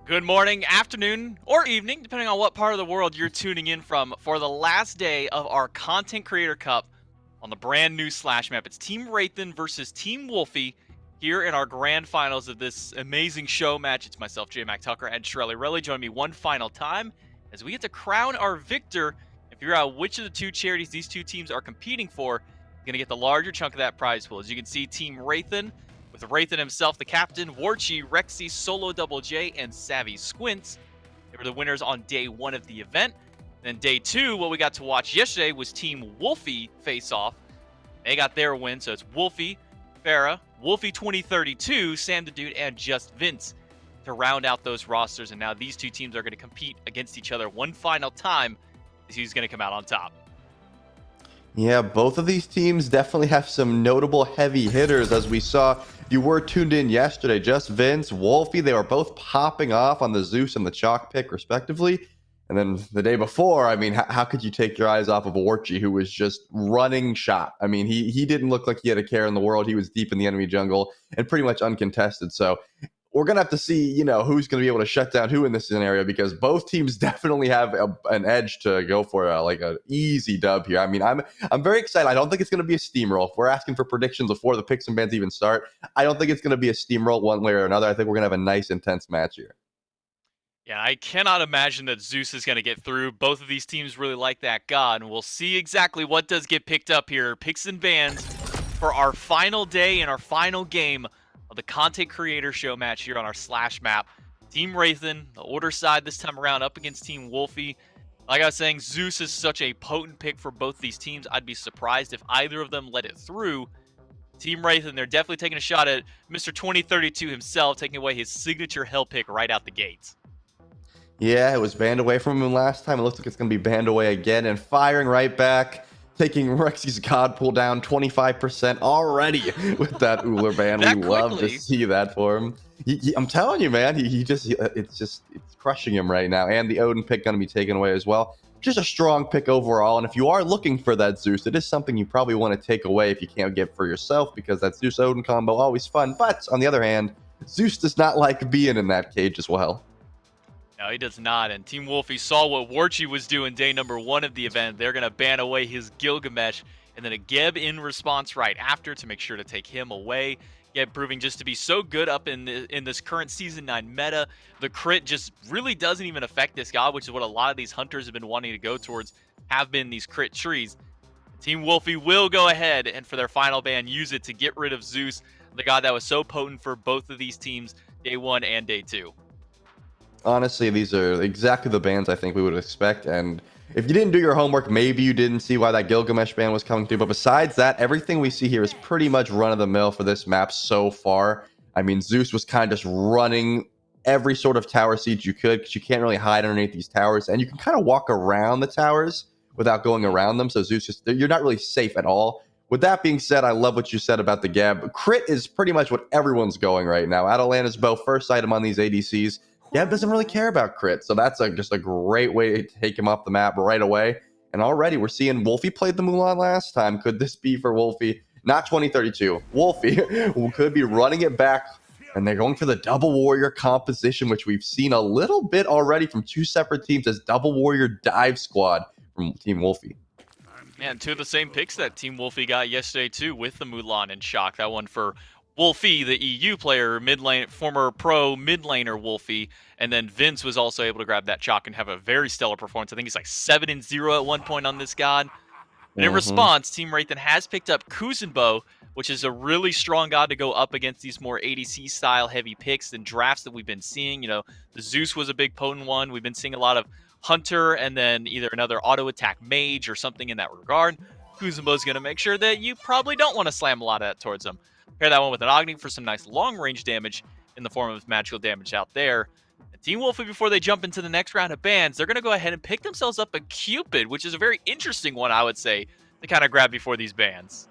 Good morning, afternoon, or evening, depending on what part of the world you're tuning in from, for the last day of our Content Creator Cup on the brand new Slash map. It's Team Wraithyn versus Team Wlfy here in our grand finals of this amazing show match. It's myself, J Mac Tucker, and Shirley Relly. Join me one final time as we get to crown our victor and figure out which of the two charities these two teams are competing for. Going to get the larger chunk of that prize pool. As you can see, Team Wraithyn with Wraithyn himself, the captain, Wrfy, Rexy, Solo Double J, and Savvy Squints. They were the winners on day one of the event. Then day two, what we got to watch yesterday was Team Wlfy face off. They got their win, so it's Wlfy, Farah, Wlfy 2032, Sam the Dude, and Just Vince to round out those rosters. And now these two teams are going to compete against each other one final time to see who's going to come out on top. Yeah, both of these teams definitely have some notable heavy hitters, as we saw. If you were tuned in yesterday, Just Vince, Wlfy, they were both popping off on the Zeus and the Chalk pick, respectively. And then the day before, I mean, how could you take your eyes off of Wrfy, who was just running shot? I mean, he didn't look like he had a care in the world. He was deep in the enemy jungle and pretty much uncontested. So we're going to have to see, who's going to be able to shut down who in this scenario, because both teams definitely have an edge to go for like an easy dub here. I mean, I'm very excited. I don't think it's going to be a steamroll. If we're asking for predictions before the picks and bans even start, I don't think it's going to be a steamroll one way or another. I think we're going to have a nice, intense match here. Yeah, I cannot imagine that Zeus is going to get through. Both of these teams really like that god, and we'll see exactly what does get picked up here. Picks and bans for our final day and our final game of the Content Creator Show match here on our Slash map. Team Wraithyn, the order side this time around, up against Team Wlfy. Like I was saying, Zeus is such a potent pick for both these teams. I'd be surprised if either of them let it through. Team Wraithyn, they're definitely taking a shot at Mr. 2032 himself, taking away his signature hell pick right out the gates. Yeah, it was banned away from him last time. It looks like it's going to be banned away again, and firing right back, taking Rexy's God pool down 25% already with that Uller ban. We love to see that for him. I'm telling you, man, it's crushing him right now. And the Odin pick going to be taken away as well. Just a strong pick overall. And if you are looking for that Zeus, it is something you probably want to take away if you can't get for yourself, because that Zeus Odin combo always fun. But on the other hand, Zeus does not like being in that cage as well. No, he does not. And Team Wlfy saw what Wrfy was doing day number one of the event. They're going to ban away his Gilgamesh and then a Geb in response right after to make sure to take him away. Geb proving just to be so good up in this current Season 9 meta. The crit just really doesn't even affect this god, which is what a lot of these hunters have been wanting to go towards, have been these crit trees. Team Wlfy will go ahead and for their final ban, use it to get rid of Zeus, the god that was so potent for both of these teams, day one and day two. Honestly, these are exactly the bans I think we would expect. And if you didn't do your homework, maybe you didn't see why that Gilgamesh ban was coming through. But besides that, everything we see here is pretty much run-of-the-mill for this map so far. I mean, Zeus was kind of just running every sort of tower siege you could, because you can't really hide underneath these towers. And you can kind of walk around the towers without going around them. So Zeus, you're not really safe at all. With that being said, I love what you said about the Geb. Crit is pretty much what everyone's going right now. Atalanta's bow, first item on these ADCs. Geb doesn't really care about crit, so that's just a great way to take him off the map right away. And already we're seeing Wlfy played the Mulan last time. Could this be for Wlfy? Not 2032. Wlfy could be running it back, and they're going for the double warrior composition, which we've seen a little bit already from two separate teams as double warrior dive squad from Team Wlfy. Man, two of the same picks that Team Wlfy got yesterday too, with the Mulan and Shock. That one for Wlfy, the EU player, mid lane, former pro mid laner Wlfy, and then Vince was also able to grab that chalk and have a very stellar performance. I think he's like 7-0 at one point on this god. And in response, Team Wraithyn has picked up Kuzenbo, which is a really strong god to go up against these more ADC style heavy picks and drafts that we've been seeing. You know, the Zeus was a big potent one. We've been seeing a lot of Hunter and then either another auto attack mage or something in that regard. Kuzenbo is going to make sure that you probably don't want to slam a lot of that towards him. Pair that one with an Agni for some nice long-range damage in the form of magical damage out there. And Team Wlfy, before they jump into the next round of bans, they're going to go ahead and pick themselves up a Cupid, which is a very interesting one, I would say, to kind of grab before these bans.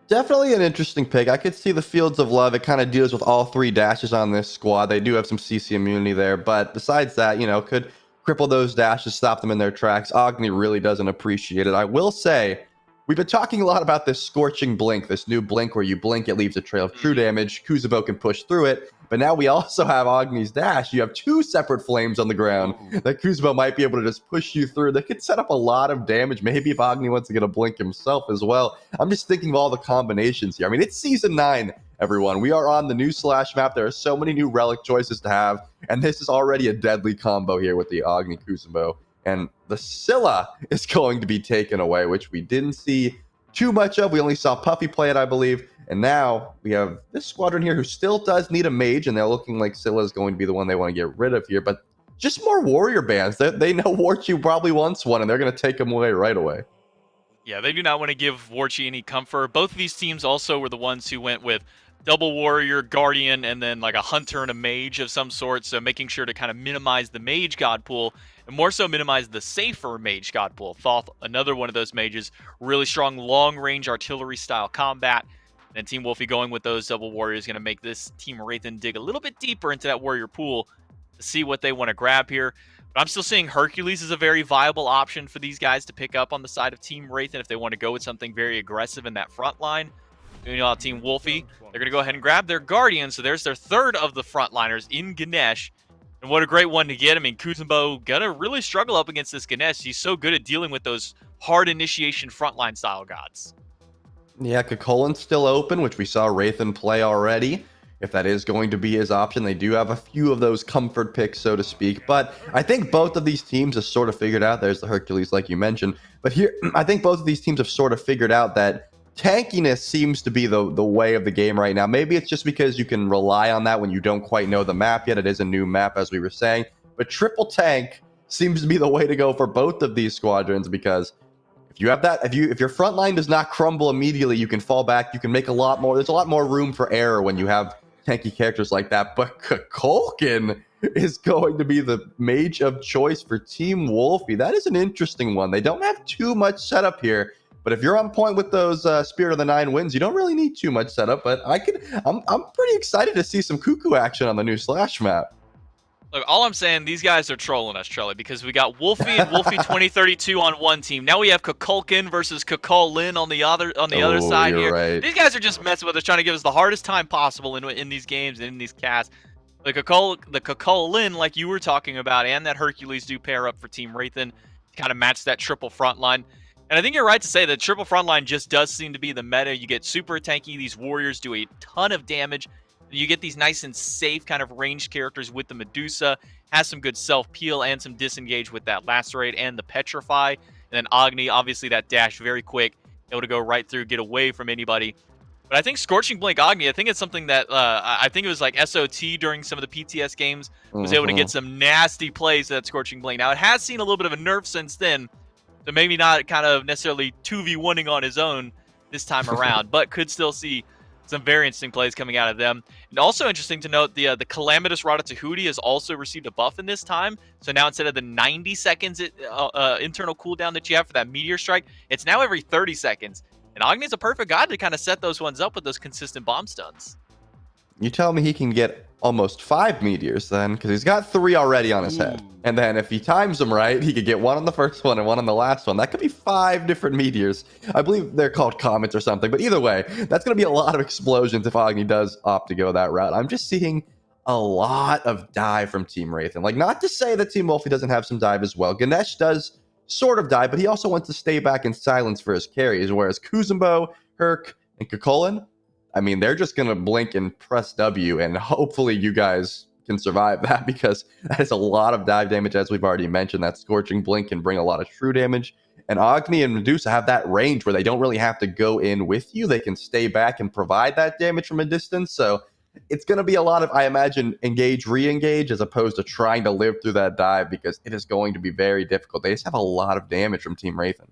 Definitely an interesting pick. I could see the Fields of Love. It kind of deals with all three dashes on this squad. They do have some CC immunity there, but besides that, could cripple those dashes, stop them in their tracks. Agni really doesn't appreciate it. I will say, we've been talking a lot about this Scorching Blink, this new blink where you blink, it leaves a trail of true damage. Kuzenbo can push through it. But now we also have Agni's dash. You have 2 separate flames on the ground that Kuzma might be able to just push you through. That could set up a lot of damage. Maybe if Agni wants to get a blink himself as well. I'm just thinking of all the combinations here. I mean, it's Season 9, everyone. We are on the new Slash map. There are so many new relic choices to have, and this is already a deadly combo here with the Agni Kuzma. And the Scylla is going to be taken away, which we didn't see too much of. We only saw Puffy play it, I believe. And now we have this squadron here who still does need a mage, and they're looking like Scylla is going to be the one they want to get rid of here. But just more warrior bands. They know Warchu probably wants one, and they're going to take him away right away. Yeah, they do not want to give Warchi any comfort. Both of these teams also were the ones who went with double warrior, guardian, and then like a hunter and a mage of some sort. So making sure to kind of minimize the mage god pool and more so minimize the safer mage god pool. Thoth, another one of those mages, really strong long range artillery style combat. And Team Wlfy going with those double warriors is going to make this Team Wraithyn dig a little bit deeper into that warrior pool to see what they want to grab here. But I'm still seeing Hercules is a very viable option for these guys to pick up on the side of Team Wraithyn if they want to go with something very aggressive in that front line. You know, Team Wlfy, they're going to go ahead and grab their Guardian. So there's their third of the frontliners in Ganesh. And what a great one to get. I mean, Kuzumbo going to really struggle up against this Ganesh. He's so good at dealing with those hard initiation frontline style gods. Yeah, Kakolin's still open, which we saw Wraithyn play already. If that is going to be his option, they do have a few of those comfort picks, so to speak. But I think both of these teams have sort of figured out, there's the Hercules like you mentioned. But here, I think both of these teams have sort of figured out that tankiness seems to be the way of the game right now. Maybe it's just because you can rely on that when you don't quite know the map yet. It is a new map, as we were saying. But triple tank seems to be the way to go for both of these squadrons, because if you have that, if your front line does not crumble immediately, you can fall back. You can make a lot more. There's a lot more room for error when you have tanky characters like that. But Kukulkan is going to be the mage of choice for Team Wlfy. That is an interesting one. They don't have too much setup here, but if you're on point with those Spirit of the Nine Winds, you don't really need too much setup. But I'm pretty excited to see some cuckoo action on the new Slash map. Look, all I'm saying, these guys are trolling us, Trelly, because we got Wlfy and Wlfy 2032 on one team. Now we have Kukulkan versus Kukulin on the other side here. Right. These guys are just messing with us, trying to give us the hardest time possible in these games and in these casts. The Kukulin, like you were talking about, and that Hercules do pair up for Team Wraithyn to kind of match that triple front line. And I think you're right to say that triple front line just does seem to be the meta. You get super tanky. These warriors do a ton of damage. You get these nice and safe kind of ranged characters with the Medusa. Has some good self-peel and some disengage with that Lacerate and the Petrify. And then Agni, obviously that dash very quick. Able to go right through, get away from anybody. But I think Scorching Blink Agni, I think it's something that I think it was like SOT during some of the PTS games, was able to get some nasty plays to that Scorching Blink. Now, it has seen a little bit of a nerf since then, so maybe not kind of necessarily 2v1ing on his own this time around, but could still see some very interesting plays coming out of them. And also interesting to note, the Calamitous Ratatouille has also received a buff in this time. So now instead of the 90 seconds internal cooldown that you have for that Meteor Strike, it's now every 30 seconds. And Agni's a perfect guy to kind of set those ones up with those consistent bomb stuns. You tell me he can get almost 5 meteors then, because he's got 3 already on his head. And then if he times them right, he could get 1 on the first one and 1 on the last one. That could be 5 different meteors. I believe they're called comets or something. But either way, that's going to be a lot of explosions if Agni does opt to go that route. I'm just seeing a lot of dive from Team Wraithyn. Like, not to say that Team Wlfy doesn't have some dive as well. Ganesh does sort of dive, but he also wants to stay back in silence for his carries, whereas Kuzumbo, Herc, and Kukulin, I mean, they're just going to blink and press W, and hopefully you guys can survive that, because that is a lot of dive damage, as we've already mentioned. That Scorching Blink can bring a lot of true damage, and Agni and Medusa have that range where they don't really have to go in with you. They can stay back and provide that damage from a distance, so it's going to be a lot of, I imagine, engage, re-engage, as opposed to trying to live through that dive, because it is going to be very difficult. They just have a lot of damage from Team Wraithyn.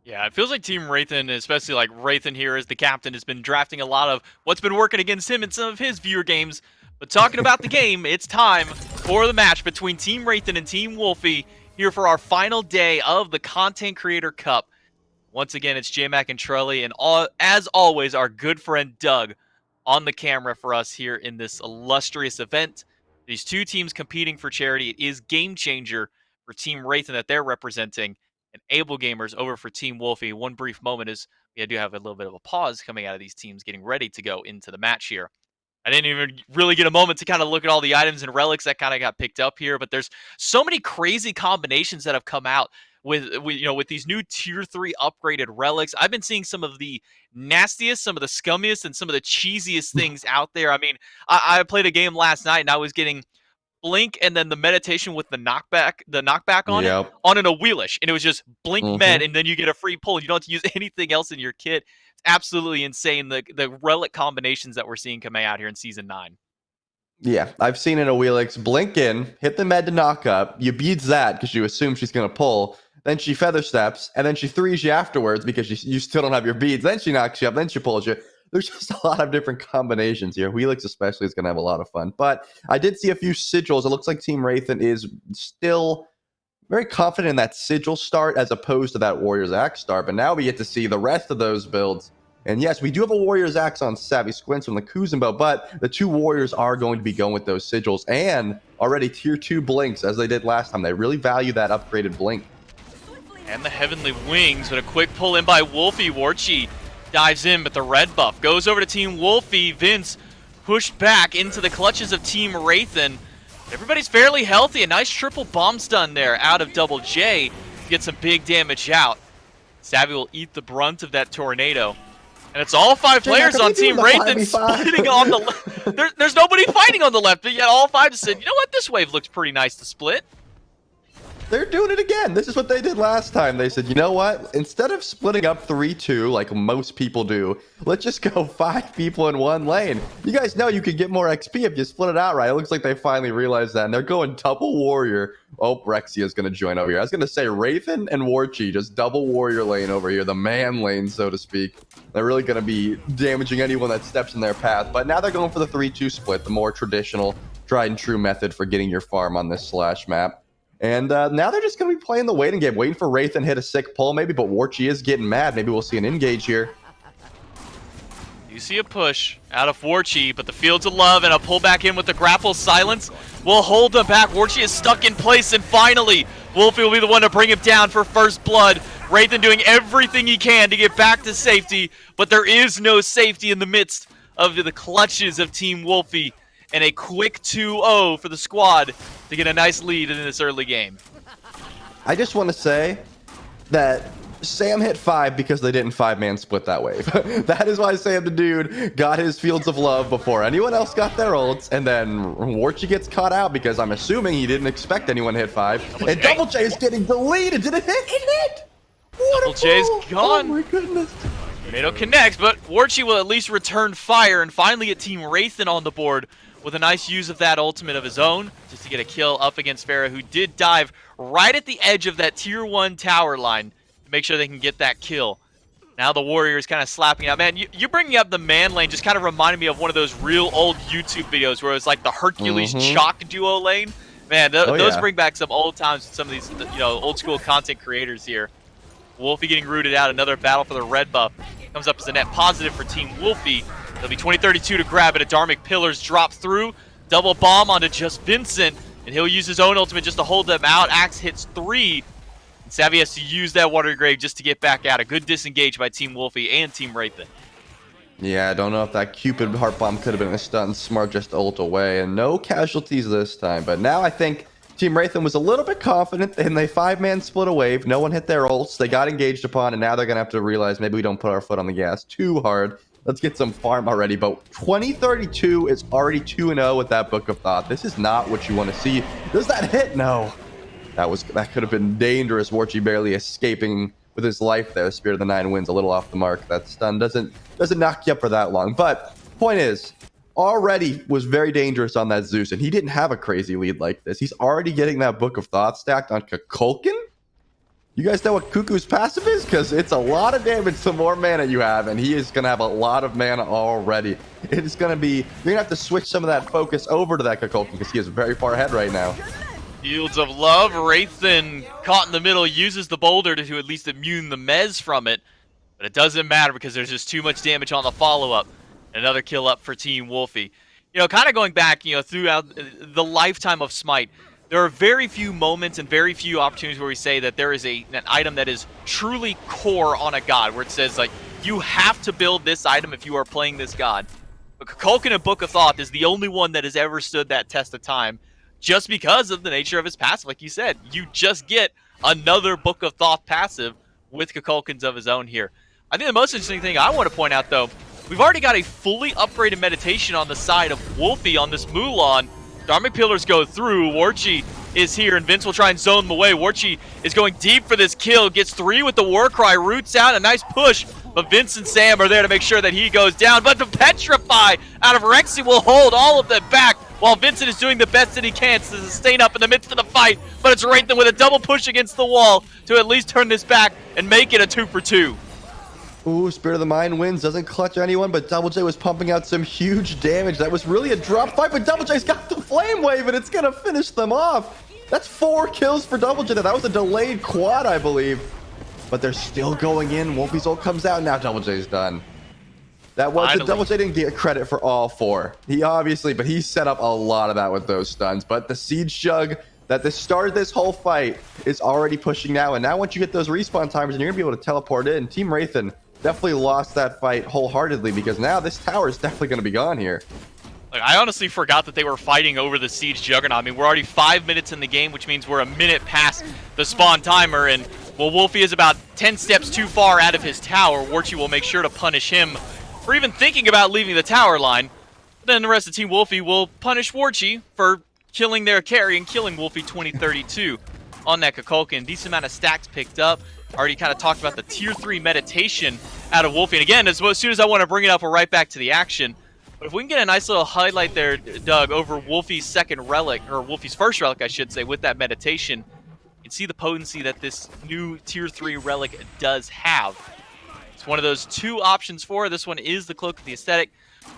Yeah, it feels like Team Wraithyn, especially like Wraithyn here as the captain, has been drafting a lot of what's been working against him in some of his viewer games. But talking about the game, it's time for the match between Team Wraithyn and Team Wlfy here for our final day of the Content Creator Cup. Once again, it's J-Mac and Trelly, and as always, our good friend Doug on the camera for us here in this illustrious event. These two teams competing for charity. It is Game Changer for Team Wraithyn that they're representing, and Able Gamers over for Team Wlfy. One brief moment is we do have a little bit of a pause coming out of these teams getting ready to go into the match here. I didn't even really get a moment to kind of look at all the items and relics that kind of got picked up here, but there's so many crazy combinations that have come out with these new tier 3 upgraded relics. I've been seeing some of the nastiest, some of the scummiest, and some of the cheesiest things out there. I mean, I played a game last night and I was getting blink and then the meditation with the knockback on it Yep. on an Wheelish, and it was just blink med Mhm. and then you get a free pull. You don't have to use anything else in your kit. It's absolutely insane, the relic combinations that we're seeing coming out here in season 9. Yeah, I've seen it in a Wheelix. Blink in, hit the med to knock up. You beads that because you assume she's going to pull. Then she feather steps, and then she threes you afterwards because you still don't have your beads. Then she knocks you up, then she pulls you. There's just a lot of different combinations here. Wheelix especially is going to have a lot of fun. But I did see a few sigils. It looks like Team Wraithyn is still very confident in that sigil start as opposed to that Warrior's Axe start. But now we get to see the rest of those builds. And yes, we do have a Warrior's Axe on Savvy Squints from the Kuzumbo, but the two Warriors are going to be going with those sigils and already tier 2 blinks as they did last time. They really value that upgraded blink. And the Heavenly Wings with a quick pull in by Wlfy. Warchi dives in, but the red buff goes over to Team Wlfy. Vince pushed back into the clutches of Team Wraithyn. Everybody's fairly healthy. A nice triple bomb stun there out of Double J to get some big damage out. Savvy will eat the brunt of that tornado. And it's all 5 players on Team Wraithyn splitting on the left. There's nobody fighting on the left, but yet all 5 just said, you know what, this wave looks pretty nice to split. They're doing it again. This is what they did last time. They said, you know what? Instead of splitting up 3-2 like most people do, let's just go 5 people in one lane. You guys know you could get more XP if you split it out right. It looks like they finally realized that, and they're going double warrior. Oh, Rexia's going to join over here. I was going to say Wraithyn and Warchi, just double warrior lane over here, the man lane, so to speak. They're really going to be damaging anyone that steps in their path. But now they're going for the 3-2 split, the more traditional, tried and true method for getting your farm on this Slash map. And now they're just going to be playing the waiting game, waiting for Wraithyn hit a sick pull maybe, but Warchi is getting mad. Maybe we'll see an engage here. You see a push out of Warchi, but the Fields of Love and a pull back in with the grapple silence will hold them back. Warchi is stuck in place, and finally, Wlfy will be the one to bring him down for first blood. Wraithyn doing everything he can to get back to safety, but there is no safety in the midst of the clutches of Team Wlfy. And a quick 2-0 for the squad to get a nice lead in this early game. I just want to say that Sam hit 5 because they didn't 5-man split that wave. That is why Sam the dude got his Fields of Love before anyone else got their ults, and then Warchi gets caught out because I'm assuming he didn't expect anyone to hit 5. And Double J is getting deleted. Did it hit? It hit! What Double J's gone. Oh my goodness. Tornado connects, but Warchi will at least return fire and finally get Team Wraithyn on the board with a nice use of that ultimate of his own, just to get a kill up against Farah, who did dive right at the edge of that tier 1 tower line to make sure they can get that kill. Now the Warrior is kind of slapping out. Man, you bringing up the man lane just kind of reminded me of one of those real old YouTube videos where it was like the Hercules Chalk duo lane. Man, those bring back some old times with some of these old school content creators here. Wlfy getting rooted out. Another battle for the red buff. Comes up as a net positive for Team Wlfy. There'll be 2032 to grab it. A Dharmic Pillars drop through. Double bomb onto just Vincent. And he'll use his own ultimate just to hold them out. Axe hits 3. And Savvy has to use that Water Grave just to get back out. A good disengage by Team Wlfy and Team Wraithyn. Yeah, I don't know if that Cupid Heart Bomb could have been a stun. Smart just ult away. And no casualties this time. But now I think Team Wraithyn was a little bit confident, and they 5-man split a wave. No one hit their ults. They got engaged upon, and now they're going to have to realize maybe we don't put our foot on the gas too hard. Let's get some farm already. But 2032 is already 2-0 with that Book of Thought. This is not what you want to see. Does that hit? No. That could have been dangerous. Warchi barely escaping with his life there. Spirit of the Nine Winds a little off the mark. That stun doesn't knock you up for that long. But point is, already was very dangerous on that Zeus, and he didn't have a crazy lead like this. He's already getting that Book of Thought stacked on Kukulkan. You guys know what Cuckoo's passive is? Because it's a lot of damage the more mana you have, and he is going to have a lot of mana already. It's going to be, you're going to have to switch some of that focus over to that Kukulkan because he is very far ahead right now. Fields of Love. Wraithyn caught in the middle, uses the boulder to at least immune the Mez from it. But it doesn't matter because there's just too much damage on the follow-up. Another kill up for Team Wlfy. Kind of going back, throughout the lifetime of Smite, there are very few moments and very few opportunities where we say that there is an item that is truly core on a god, where it says, like, you have to build this item if you are playing this god. But Kukulkan and Book of Thoth is the only one that has ever stood that test of time just because of the nature of his passive. Like you said, you just get another Book of Thoth passive with Kukulkans of his own here. I think the most interesting thing I want to point out, though, we've already got a fully upgraded meditation on the side of Wlfy on this Mulan. Dharmic Pillars go through. Writhyn is here, and Vince will try and zone them away. Writhyn is going deep for this kill. Gets 3 with the Warcry. Roots out. A nice push. But Vince and Sam are there to make sure that he goes down. But the Petrify out of Rexy will hold all of them back while Vincent is doing the best that he can to sustain up in the midst of the fight. But it's Wraithyn with a double push against the wall to at least turn this back and make it a 2 for 2. Ooh, Spirit of the Mind wins. Doesn't clutch anyone, but Double J was pumping out some huge damage. That was really a drop fight, but Double J's got the Flame Wave, and it's going to finish them off. That's 4 kills for Double J. That was a delayed quad, I believe. But they're still going in. Wlfy's ult comes out, and now Double J's done. That was the Double J didn't get credit for all 4. But he set up a lot of that with those stuns. But the Siege Jug that started this whole fight is already pushing now. And now once you get those respawn timers, and you're going to be able to teleport in, Team Wraithyn definitely lost that fight wholeheartedly because now this tower is definitely going to be gone here. Like, I honestly forgot that they were fighting over the Siege Juggernaut. I mean, we're already 5 minutes in the game, which means we're a minute past the spawn timer, and well, Wlfy is about 10 steps too far out of his tower. Writhyn will make sure to punish him for even thinking about leaving the tower line. Then the rest of Team Wlfy will punish Writhyn for killing their carry and killing Wlfy 2032 on that Kukulkan. Decent amount of stacks picked up. Already kind of talked about the tier 3 meditation out of Wlfy. And again, as soon as I want to bring it up, we're right back to the action. But if we can get a nice little highlight there, Doug, over Wlfy's second relic, or Wlfy's first relic, I should say, with that meditation, you can see the potency that this new tier 3 relic does have. It's one of those 2 options for it. This one is the Cloak of the Aesthetic,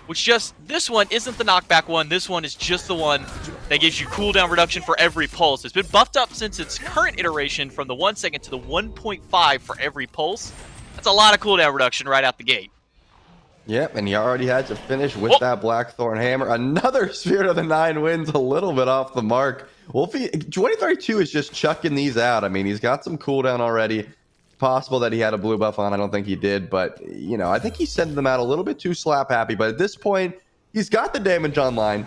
which this one isn't the knockback one. This one is just the one that gives you cooldown reduction for every pulse. It's been buffed up since its current iteration from the 1 second to the 1.5 for every pulse. That's a lot of cooldown reduction right out the gate. Yep, and he already had to finish with that Blackthorn Hammer. Another Spirit of the Nine wins, a little bit off the mark. Wlfy, 2032 is just chucking these out. I mean, he's got some cooldown already. Possible that he had a blue buff on. I don't think he did, but you know, I think he sent them out a little bit too slap happy. But at this point, he's got the damage online.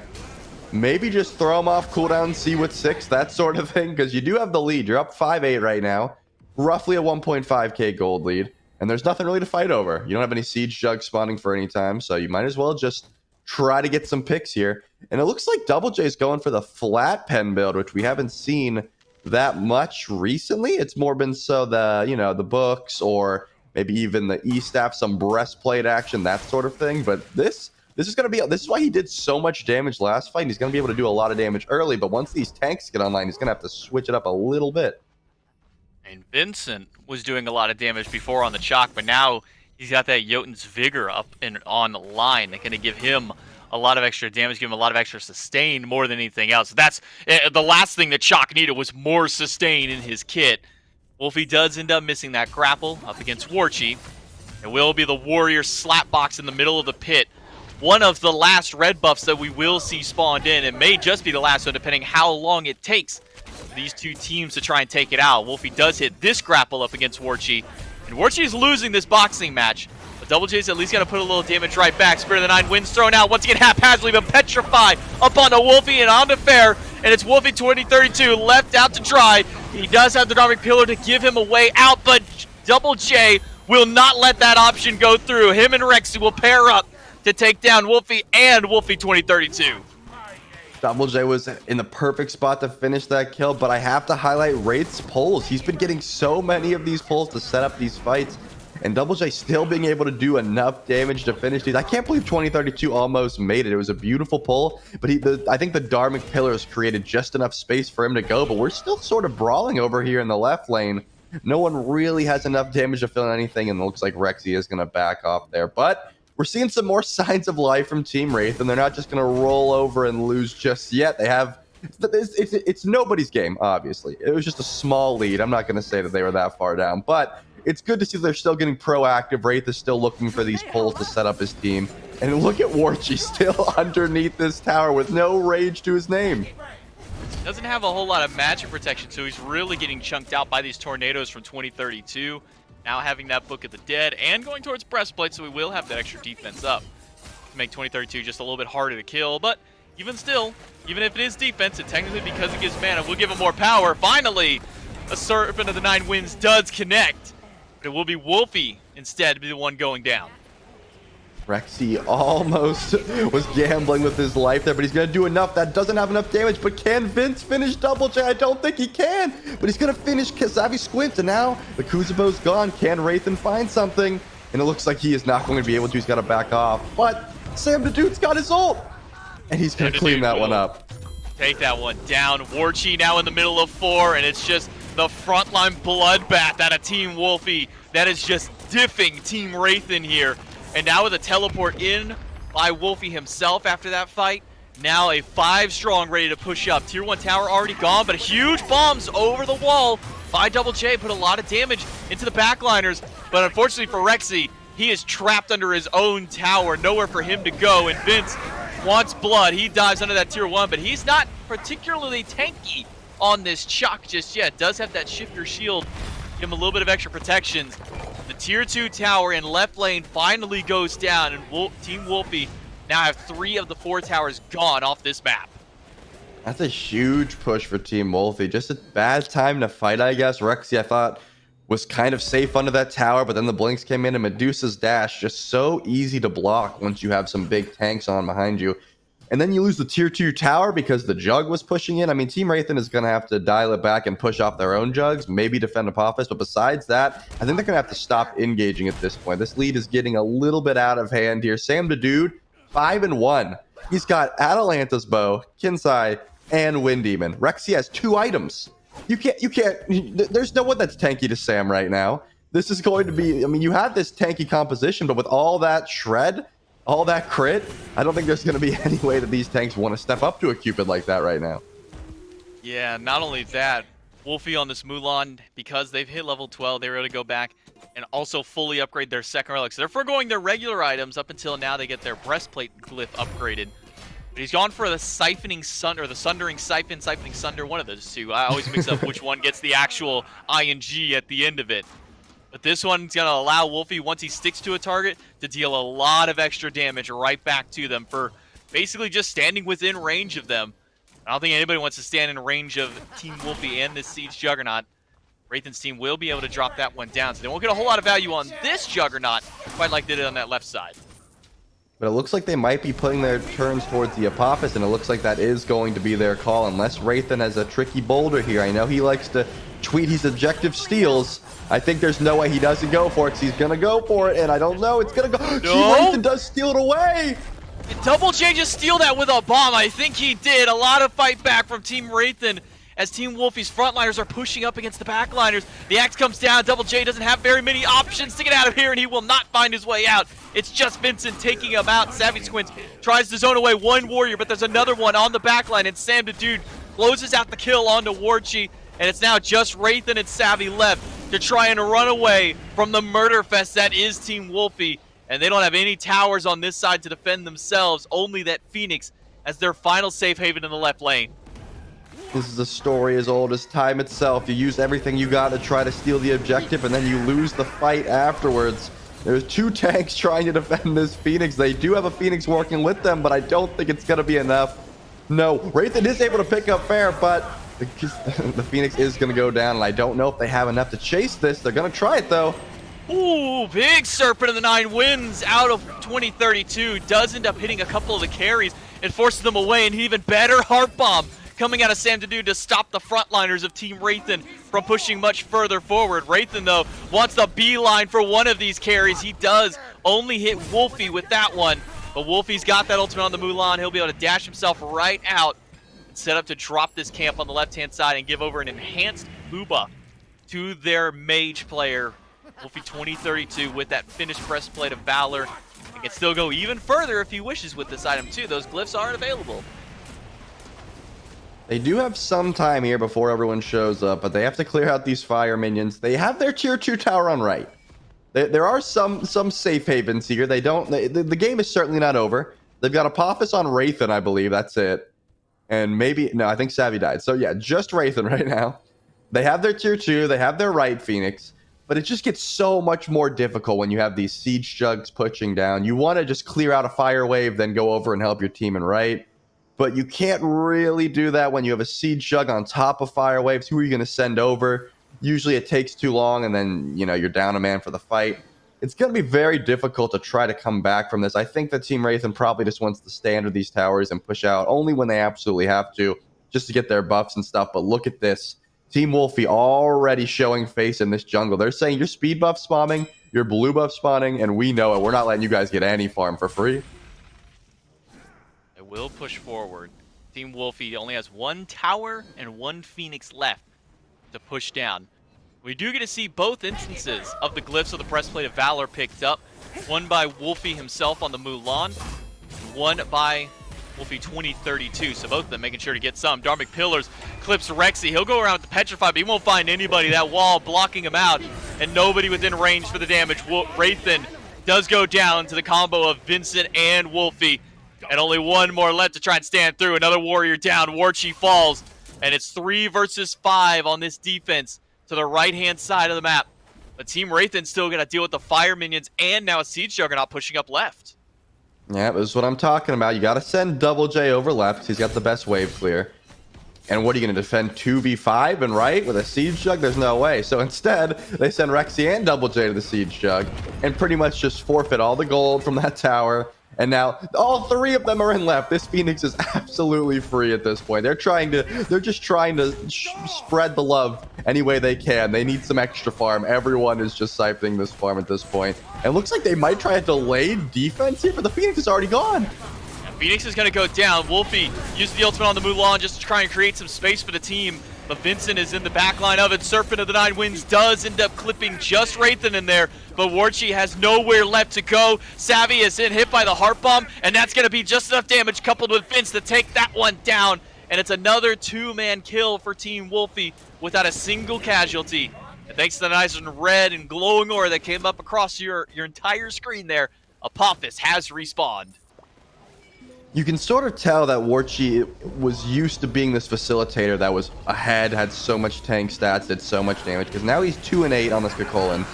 Maybe just throw him off cooldown, see what 6, that sort of thing, because you do have the lead. You're up 5-8 right now, roughly a 1.5k gold lead, and there's nothing really to fight over. You don't have any Siege Jug spawning for any time, so you might as well just try to get some picks here. And it looks like Double J is going for the flat pen build, which we haven't seen that much recently. It's more been so the books, or maybe even the E-staff, some breastplate action, that sort of thing. But this is why he did so much damage last fight. He's going to be able to do a lot of damage early, but once these tanks get online, he's going to have to switch it up a little bit. And Vincent was doing a lot of damage before on the chalk, but now he's got that Jotun's Vigor up and on the line. They're going to give him a lot of extra damage, give him a lot of extra sustain more than anything else. That's the last thing that Chalk needed, was more sustain in his kit. Wlfy does end up missing that grapple up against Writhyn. It will be the Warrior slap box in the middle of the pit. One of the last red buffs that we will see spawned in. It may just be the last one, depending how long it takes for these 2 teams to try and take it out. Wlfy does hit this grapple up against Writhyn, and Writhyn is losing this boxing match. But Double J's at least got to put a little damage right back. Spirit of the Nine wins thrown out once again haphazardly, but Petrify up onto Wlfy and onto Fair, and it's Wlfy 2032 left out to dry. He does have the Dharmic Pillar to give him a way out, but Double J will not let that option go through. Him and Rexy will pair up to take down Wlfy and Wlfy 2032. Double J was in the perfect spot to finish that kill, but I have to highlight Wraith's pulls. He's been getting so many of these pulls to set up these fights, and Double J still being able to do enough damage to finish these. I can't believe 2032 almost made it. It was a beautiful pull, but I think the Dharmic Pillars created just enough space for him to go, but we're still sort of brawling over here in the left lane. No one really has enough damage to fill in anything, and it looks like Rexy is going to back off there, but we're seeing some more signs of life from Team Wraith, and they're not just going to roll over and lose just yet. They have... It's nobody's game, obviously. It was just a small lead. I'm not going to say that they were that far down, but it's good to see they're still getting proactive. Wraith is still looking for these pulls to set up his team. And look at Writhyn still underneath this tower with no rage to his name. Doesn't have a whole lot of magic protection, so he's really getting chunked out by these tornadoes from 2032. Now having that Book of the Dead and going towards breastplate, so we will have that extra defense up. to make 2032 just a little bit harder to kill. But even still, even if it is defense, it technically, because it gives mana, will give him more power. Finally, a Serpent of the Nine Winds does connect. But it will be Wlfy instead be the one going down. Rexy almost was gambling with his life there, but he's going to do enough. That doesn't have enough damage, but can Vince finish Double J? I don't think he can, but he's going to finish Savvy Squint, and now the Kuzubo's gone. Can Wraithyn find something? And it looks like he is not going to be able to. He's got to back off, but Sam the Dude's got his ult, and he's going to clean that one up. Take that one down. Warchi now in the middle of 4, and it's just the frontline bloodbath out of Team Wlfy that is just diffing Team Wraithyn here. And now with a teleport in by Wlfy himself after that fight, now a 5-strong ready to push up. Tier 1 tower already gone, but huge bombs over the wall by Double J put a lot of damage into the backliners. But unfortunately for Rexy, he is trapped under his own tower, nowhere for him to go. And Vince wants blood. He dives under that tier 1, but he's not particularly tanky on this Chuck just yet. Does have that shifter shield, give him a little bit of extra protections. The tier 2 tower in left lane finally goes down, and Team Wlfy now have 3 of the 4 towers gone off this map. That's a huge push for Team Wlfy. Just a bad time to fight, I guess. Rexy, I thought, was kind of safe under that tower, but then the blinks came in, and Medusa's dash just so easy to block once you have some big tanks on behind you. And then you lose the tier 2 tower because the Jug was pushing in. I mean, Team Wraithyn is going to have to dial it back and push off their own Jugs, maybe defend Apophis. But besides that, I think they're going to have to stop engaging at this point. This lead is getting a little bit out of hand here. Sam the Dude, 5-1. He's got Atalanta's Bow, Kinsai, and Wind Demon. Rexy has 2 items. You can't, there's no one that's tanky to Sam right now. This is going to be, I mean, you have this tanky composition, but with all that shred, all that crit, I don't think there's going to be any way that these tanks want to step up to a Cupid like that right now. Yeah, not only that, Wlfy on this Mulan, because they've hit level 12, they were able to go back and also fully upgrade their second relic. So they're forgoing their regular items up until now they get their breastplate glyph upgraded. But he's gone for the Siphoning Sun, or the Sundering Siphon, Siphoning Sunder, one of those two. I always mix up which one gets the actual ING at the end of it. But this one's going to allow Wlfy, once he sticks to a target, to deal a lot of extra damage right back to them for basically just standing within range of them. I don't think anybody wants to stand in range of Team Wlfy and this Siege Juggernaut. Wraithyn's team will be able to drop that one down, so they won't get a whole lot of value on this Juggernaut, quite like they did on that left side. But it looks like they might be putting their turns towards the Apophis, and it looks like that is going to be their call, unless Wraithyn has a tricky boulder here. I know he likes to tweet his objective steals. I think there's no way he doesn't go for it, because he's going to go for it, and I don't know. It's going to go. No. Wraithyn does steal it away. Double J just steal that with a bomb. I think he did. A lot of fight back from Team Wraithyn as Team Wlfy's frontliners are pushing up against the backliners. The axe comes down. Double J doesn't have very many options to get out of here, and he will not find his way out. It's just Vincent taking him out. Savvy Squint tries to zone away one warrior, but there's another one on the backline, and Sam the Dude closes out the kill onto Warchi, and it's now just Wraithyn and Savvy left to try and run away from the murder fest that is Team Wlfy. And they don't have any towers on this side to defend themselves, only that Phoenix as their final safe haven in the left lane. This is a story as old as time itself. You use everything you got to try to steal the objective, and then you lose the fight afterwards. There's 2 tanks trying to defend this Phoenix. They do have a Phoenix working with them, but I don't think it's going to be enough. No, Wraithyn is able to pick up fair, but the Phoenix is going to go down, and I don't know if they have enough to chase this. They're going to try it, though. Ooh, big Serpent of the Nine Winds out of 2032. Does end up hitting a couple of the carries and forces them away. And even better Heart Bomb coming out of Sam to do to stop the frontliners of Team Wraithyn from pushing much further forward. Wraithyn, though, wants the beeline for one of these carries. He does only hit Wlfy with that one. But Wlfy's got that ultimate on the Mulan. He'll be able to dash himself right out and set up to drop this camp on the left-hand side and give over an enhanced Booba to their mage player. Wlfy 2032 with that finished breastplate of Valor. He can still go even further if he wishes with this item too. Those glyphs aren't available. They do have some time here before everyone shows up, but they have to clear out these fire minions. They have their tier 2 tower on right. There are some safe havens here. They don't. The game is certainly not over. They've got Apophis on Wraithyn, I believe. That's it. And maybe no, I think Savvy died. So yeah, just Wraithyn right now. They have their tier 2. They have their right Phoenix. but it just gets so much more difficult when you have these siege jugs pushing down. You want to just clear out a fire wave, then go over and help your team and right. But you can't really do that when you have a siege jug on top of fire waves. Who are you going to send over? Usually it takes too long, and then you're down a man for the fight. It's going to be very difficult to try to come back from this. I think that Team Wraithyn probably just wants to stay under these towers and push out only when they absolutely have to, just to get their buffs and stuff. But look at this. Team Wlfy already showing face in this jungle. They're saying your speed buff spawning, your blue buff spawning, and we know it. We're not letting you guys get any farm for free. They will push forward. Team Wlfy only has 1 tower and 1 Phoenix left to push down. We do get to see both instances of the glyphs of the breastplate of valor picked up. One by Wlfy himself on the Mulan, one by Wlfy 2032. So both of them making sure to get some. Dharmic Pillars clips Rexy. He'll go around with the Petrify, but he won't find anybody. That wall blocking him out, and nobody within range for the damage. Wraithyn does go down to the combo of Vincent and Wlfy. And only one more left to try and stand through. Another warrior down. Warchi falls. And it's 3 versus 5 on this defense to the right-hand side of the map. But Team Wraithyn still going to deal with the fire minions and now a siege juggernaut pushing up left. Yeah, this is what I'm talking about. You got to send Double J over left because he's got the best wave clear. And what are you going to defend 2v5 and right with a siege jug? There's no way. So instead, they send Rexy and Double J to the siege jug and pretty much just forfeit all the gold from that tower. And now all 3 of them are in left. This Phoenix is absolutely free at this point. They're just trying to spread the love any way they can. They need some extra farm. Everyone is just siphoning this farm at this point. And it looks like they might try a delayed defense here, but the Phoenix is already gone. Phoenix is going to go down. Wlfy used the ultimate on the Mulan just to try and create some space for the team. But Vincent is in the back line of it. Serpent of the Nine Winds does end up clipping just Wraithyn in there. But Warchi has nowhere left to go. Savvy is hit by the Heart Bomb. And that's going to be just enough damage coupled with Vince to take that one down. And it's another 2-man kill for Team Wlfy without a single casualty. And thanks to the nice and red and glowing aura that came up across your entire screen there, Apophis has respawned. You can sort of tell that Warchi was used to being this facilitator that was ahead, had so much tank stats, did so much damage, because now he's 2-8 on this Kakolin.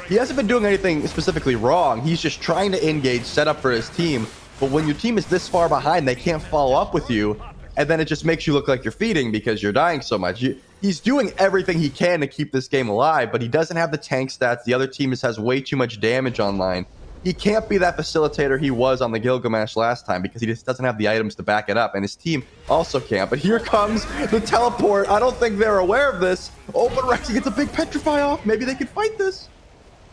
He hasn't been doing anything specifically wrong. He's just trying to engage, set up for his team. But when your team is this far behind, they can't follow up with you, and then it just makes you look like you're feeding because you're dying so much. He's doing everything he can to keep this game alive, but he doesn't have the tank stats. The other team has way too much damage online. He can't be that facilitator he was on the Gilgamesh last time because he just doesn't have the items to back it up, and his team also can't. But here comes the teleport. I don't think they're aware of this. Oh, but Rexy gets a big Petrify off. Maybe they can fight this.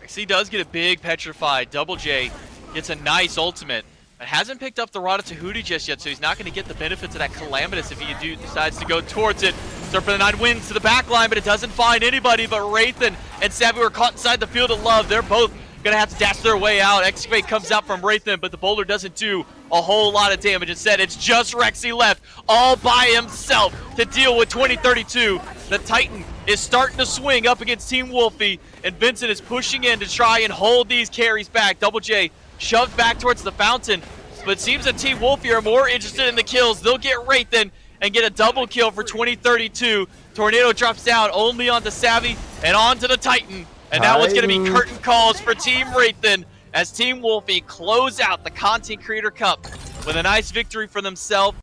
Rexy does get a big Petrify. Double J gets a nice ultimate, but hasn't picked up the Rod of Tahuti just yet, so he's not going to get the benefits of that Calamitous if he decides to go towards it. Serpent of the Nine Winds to the back line, but it doesn't find anybody. But Wraithyn and Savvy were caught inside the Field of Love. They're both gonna have to dash their way out. Excavate comes out from Wraithyn, but the boulder doesn't do a whole lot of damage. Instead, it's just Rexy left all by himself to deal with 2032. The Titan is starting to swing up against Team Wlfy, and Vincent is pushing in to try and hold these carries back. Double J shoved back towards the fountain, but it seems that Team Wlfy are more interested in the kills. They'll get Wraithyn and get a double kill for 2032. Tornado drops down only onto Savvy and onto the Titan. And now it's going to be curtain calls for Team Wraithyn as Team Wlfy close out the Content Creator Cup with a nice victory for themselves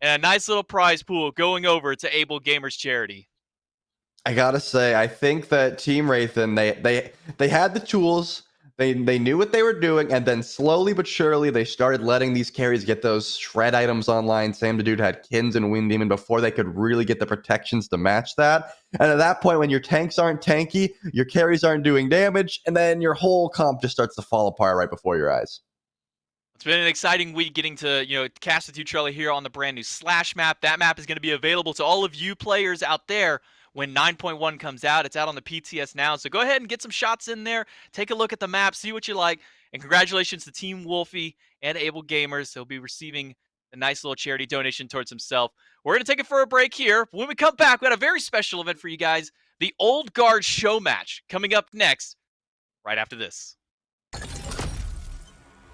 and a nice little prize pool going over to Able Gamers Charity. I gotta say, I think that Team Wraithyn, they had the tools, they knew what they were doing, and then slowly but surely they started letting these carries get those shred items online. Sam the Dude had Kins and Wind Demon before they could really get the protections to match that. And at that point, when your tanks aren't tanky, your carries aren't doing damage, and then your whole comp just starts to fall apart right before your eyes. It's been an exciting week getting to, cast with you, Trelly, here on the brand new Slash map. That map is going to be available to all of you players out there when 9.1 comes out. It's out on the PTS now, so go ahead and get some shots in there. Take a look at the map, see what you like, and congratulations to Team Wlfy and Able Gamers. He'll be receiving a nice little charity donation towards himself. We're going to take it for a break here. When we come back, we got a very special event for you guys, the Old Guard Show Match, coming up next, right after this.